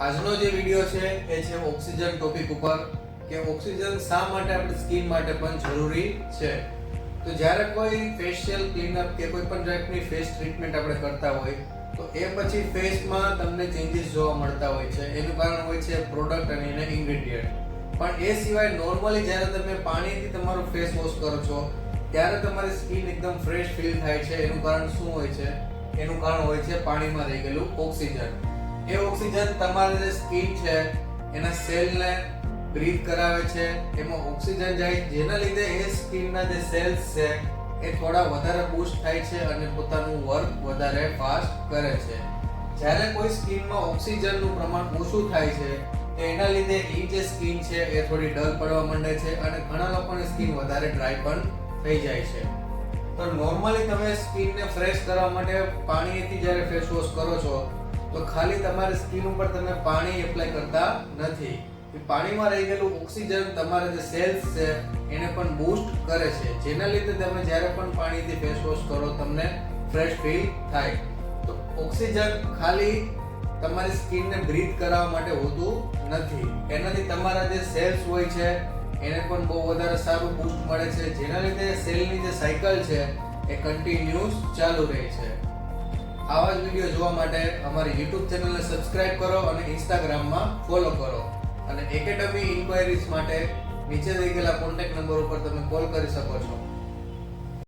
આજનો જે વિડિયો છે એ છે ઓક્સિજન ટોપિક ઉપર કે ઓક્સિજન શા માટે આપણી સ્કિન માટે પણ જરૂરી છે. તો જ્યારે કોઈ ફેશિયલ ક્લીનઅપ કે કોઈ પણ ટાઈપની ફેસ ટ્રીટમેન્ટ આપણે કરતા હોય તો એ પછી ફેસમાં તમને ચેન્જીસ જોવા મળતા હોય છે. એનું કારણ હોય છે પ્રોડક્ટ અને એના ઇન્ગ્રેડિયન્ટ. પણ એ સિવાય નોર્મલી જ્યારે તમે પાણીથી તમારું ફેસ વોશ કરો છો ત્યારે તમારી સ્કિન એકદમ ફ્રેશ ફીલ થાય છે. એનું કારણ શું હોય છે? એનું કારણ હોય છે પાણીમાં રહી ગયેલું ઓક્સિજન. એ ઓક્સિજન તમારી જે સ્કિન છે એના સેલને બ્રીથ કરાવે છે, એમાં ઓક્સિજન જાય જેના લીધે એ સ્કિનના જે સેલ્સ છે એ થોડા વધારે બૂસ્ટ થાય છે અને પોતાનું વર્ક વધારે ફાસ્ટ કરે છે. જ્યારે કોઈ સ્કિનમાં ઓક્સિજનનું પ્રમાણ ઓછું થાય છે તો એના લીધે એ જે સ્કિન છે એ થોડી ડલ પડવા માંડે છે અને ઘણા લોકોની સ્કિન વધારે ડ્રાય પણ થઈ જાય છે. તો નોર્મલી તમે સ્કિનને ફ્રેશ કરવા માટે પાણીથી જ્યારે ફેસ વોશ કરો છો તો ખાલી તમારી સ્કિન ઉપર તમે પાણી એપ્લાય કરતા નથી. પાણીમાં રહી ગયેલું ઓક્સિજન તમારા જે સેલ્સ છે એને પણ બૂસ્ટ કરે છે, જેના લીધે તમે જ્યારે પણ પાણીથી ફેસ વોશ કરો તમને ફ્રેશ ફીલ થાય. તો ઓક્સિજન ખાલી તમારી સ્કિનને બ્રીથ કરાવવા માટે હોતું નથી, એનાથી તમારા જે સેલ્સ હોય છે એને પણ બહુ વધારે સારું બૂસ્ટ મળે છે, જેના લીધે સેલની જે સાયકલ છે એ કન્ટિન્યુઅસ ચાલુ રહે છે. આવા જ વિડીયો જોવા માટે અમારી YouTube ચેનલને સબસ્ક્રાઇબ કરો અને Instagramમાં ફોલો કરો. અને એકેડમી ઇન્ક્વાયરીઝ માટે નીચે દઈ ગયેલા કોન્ટેક્ટ નંબર ઉપર તમે કોલ કરી શકો છો.